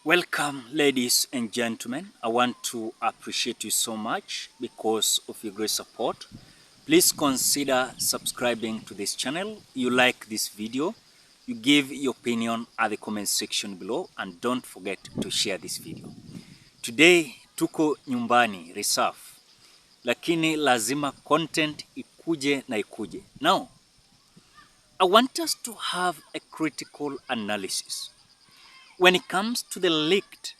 Welcome, ladies and gentlemen. I want to appreciate you so much because of your great support. Please consider subscribing to this channel. You like this video, you give your opinion at the comment section below, and don't forget to share this video. Today tuko nyumbani reserve, lakini lazima content ikuje na ikuje. Now, I want us to have a critical analysis when it comes to the leaked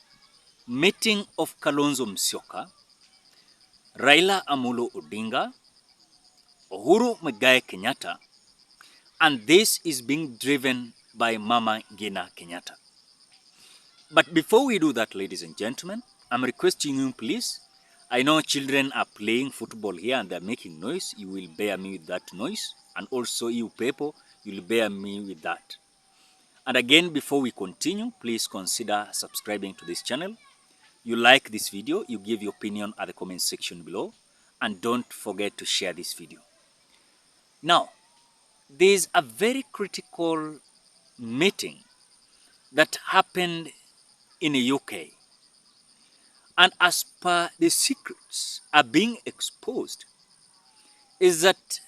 meeting of Kalonzo Musyoka, Raila Amolo Odinga, Uhuru Kenyatta, and this is being driven by Mama Ngina Kenyatta. But before we do that, ladies and gentlemen, I'm requesting you, please. I know children are playing football here and they're making noise. You will bear me with that noise. And also you people, you will bear me with that. And again, before we continue, please consider subscribing to this channel. You like this video, you give your opinion at the comment section below, and don't forget to share this video. Now, there is a very critical meeting that happened in the UK, and as per the secrets are being exposed, is that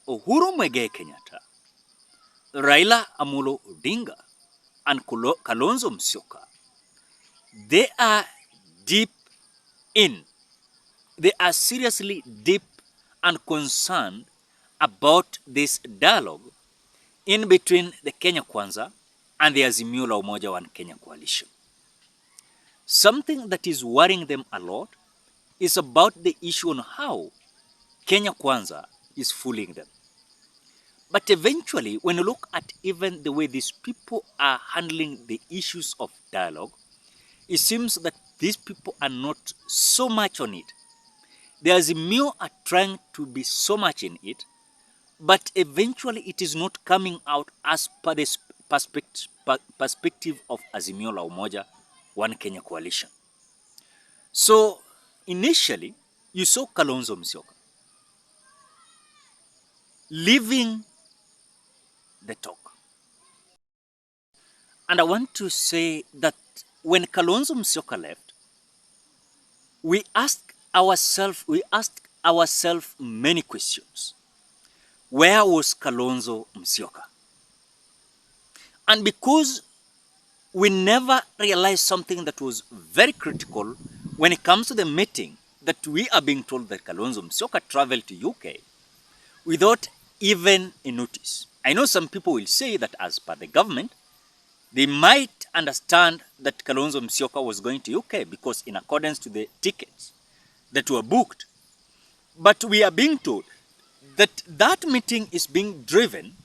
Uhuru Kenyatta, Raila Amolo Odinga, and Kalonzo Musyoka, they are deep in. They are seriously deep and concerned about this dialogue in between the Kenya Kwanza and the Azimio la Umoja One Kenya coalition. Something that is worrying them a lot is about the issue on how Kenya Kwanza is fooling them. But eventually, when you look at even the way these people are handling the issues of dialogue, it seems that these people are not so much on it. The Azimio are trying to be so much in it, but eventually it is not coming out as per the perspective of Azimio la Umoja One Kenya coalition. So initially, you saw Kalonzo Musyoka leaving the talk. And I want to say that when Kalonzo Musyoka left, we asked ourselves many questions. Where was Kalonzo Musyoka? And because we never realized something that was very critical when it comes to the meeting, that we are being told that Kalonzo Musyoka traveled to UK without even a notice. I know some people will say that as per the government, they might understand that Kalonzo Musyoka was going to UK because in accordance to the tickets that were booked. But we are being told that that meeting is being driven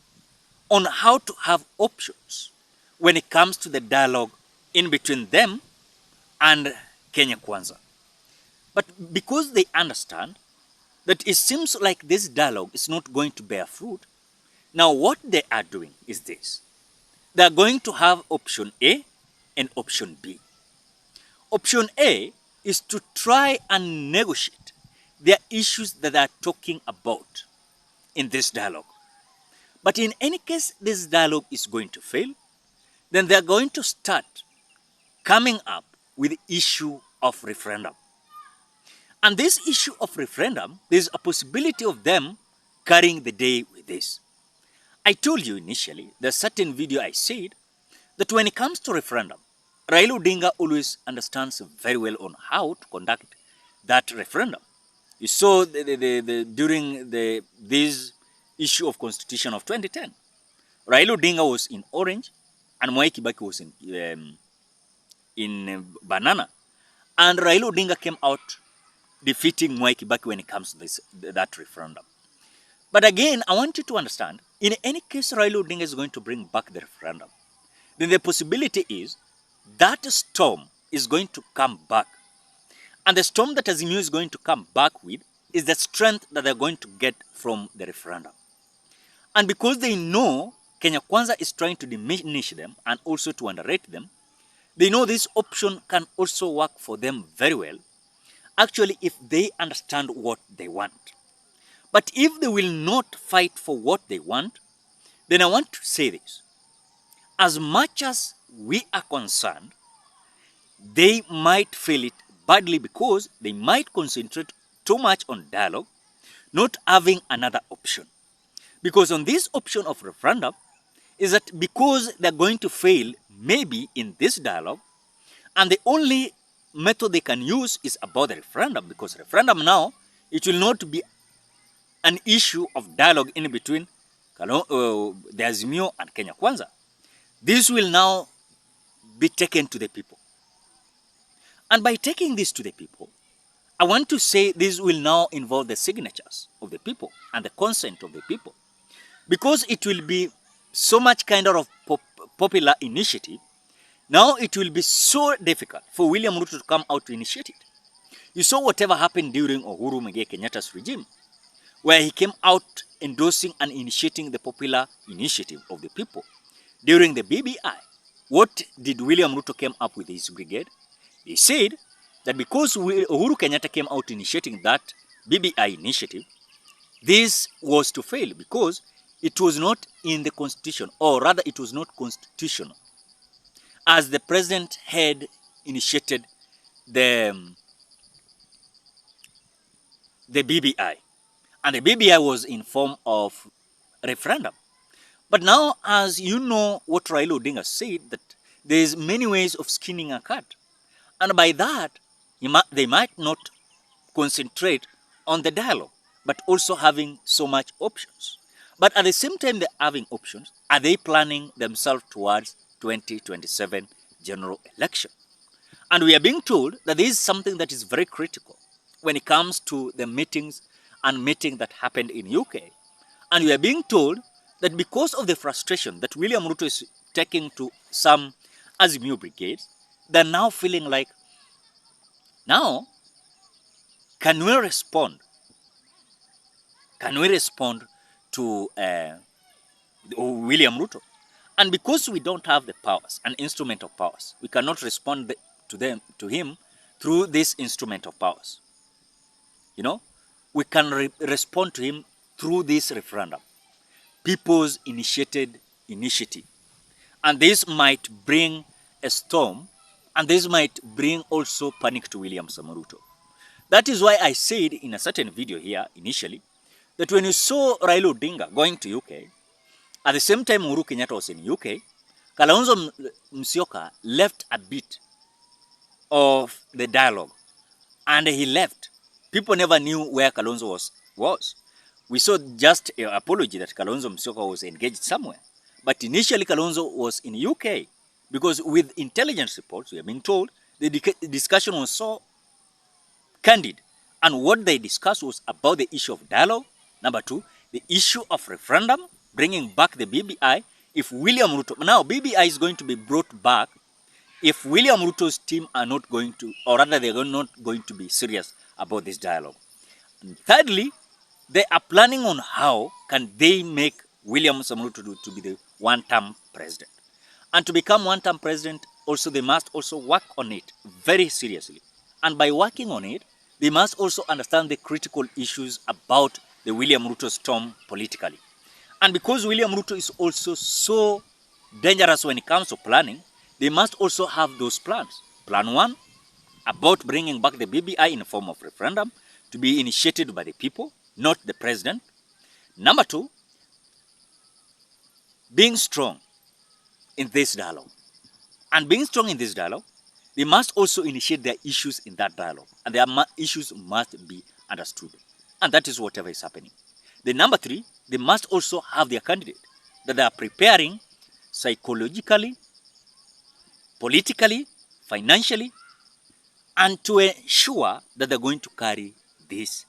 on how to have options when it comes to the dialogue in between them and Kenya Kwanza. But because they understand that it seems like this dialogue is not going to bear fruit, now what they are doing is this. They are going to have option A and option B. Option A is to try and negotiate their issues that they are talking about in this dialogue. But in any case, this dialogue is going to fail, then they are going to start coming up with the issue of referendum. And this issue of referendum, there's a possibility of them carrying the day with this. I told you initially, there's a certain video I said that when it comes to referendum, Raila Odinga always understands very well on how to conduct that referendum. You saw during this issue of Constitution of 2010, Raila Odinga was in orange and Mwai Kibaki was in banana. And Raila Odinga came out defeating Mwai Kibaki when it comes to that referendum. But again, I want you to understand, in any case Raila Odinga is going to bring back the referendum, then the possibility is that storm is going to come back. And the storm that Azimio is going to come back with is the strength that they're going to get from the referendum. And because they know Kenya Kwanza is trying to diminish them and also to underrate them, they know this option can also work for them very well, actually, if they understand what they want. But if they will not fight for what they want, then I want to say this. As much as we are concerned they might feel it badly because they might concentrate too much on dialogue, not having another option. Because on this option of referendum is that because they're going to fail maybe in this dialogue, and the only method they can use is about the referendum, because referendum now, it will not be an issue of dialogue in between the Azimio and Kenya Kwanza. This will now be taken to the people. And by taking this to the people, I want to say this will now involve the signatures of the people and the consent of the people. Because it will be so much kind of popular initiative, now it will be so difficult for William Ruto to come out to initiate it. You saw whatever happened during Uhuru Kenyatta's regime, where he came out endorsing and initiating the popular initiative of the people. During the BBI, what did William Ruto came up with his brigade? He said that because Uhuru Kenyatta came out initiating that BBI initiative, this was to fail because it was not in the constitution, or rather it was not constitutional, as the president had initiated the BBI. And the BBI was in form of referendum. But now, as you know what Raila Odinga said, that there is many ways of skinning a cat. And by that, they might not concentrate on the dialogue, but also having so much options. But at the same time they're having options, are they planning themselves towards 2027 general election? And we are being told that there is something that is very critical when it comes to the meetings and meeting that happened in UK. And we are being told that because of the frustration that William Ruto is taking to some Azimio brigades, they're now feeling like, now, can we respond? Can we respond to William Ruto? And because we don't have the powers, an instrument of powers, we cannot respond to him through this instrument of powers. You know, we can respond to him through this referendum, people's initiated initiative. And this might bring a storm, and this might bring also panic to William Ruto. That is why I said in a certain video here initially, that when you saw Raila Odinga going to UK, at the same time Uhuru Kenyatta was in UK, Kalonzo Musyoka left a bit of the dialogue, and he left. People never knew where Kalonzo was. We saw just an apology that Kalonzo Musyoka was engaged somewhere. But initially Kalonzo was in UK, because with intelligence reports, we have been told, the discussion was so candid. And what they discussed was about the issue of dialogue. Number two, the issue of referendum, bringing back the BBI. If William Ruto, now BBI is going to be brought back if William Ruto's team are not going to, or rather they are not going to be serious about this dialogue. And thirdly, they are planning on how can they make William Ruto to be the one-term president. And to become one-term president, also they must also work on it very seriously. And by working on it, they must also understand the critical issues about the William Ruto storm politically. And because William Ruto is also so dangerous when it comes to planning, they must also have those plans. Plan one, about bringing back the BBI in the form of referendum to be initiated by the people, not the president. Number two, being strong in this dialogue. And being strong in this dialogue, they must also initiate their issues in that dialogue. And their issues must be understood. And that is whatever is happening. The number three, they must also have their candidate that they are preparing psychologically, politically, financially, and to ensure that they're going to carry this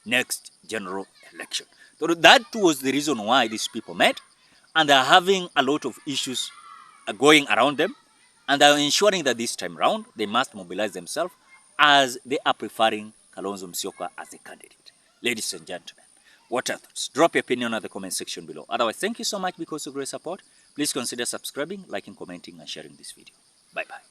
next general election. So that was the reason why these people met, and they're having a lot of issues going around them, and they're ensuring that this time round they must mobilize themselves as they are preferring Kalonzo Musyoka as a candidate. Ladies and gentlemen, what are your thoughts? Drop your opinion in the comment section below. Otherwise, thank you so much because of great support. Please consider subscribing, liking, commenting, and sharing this video. Bye-bye.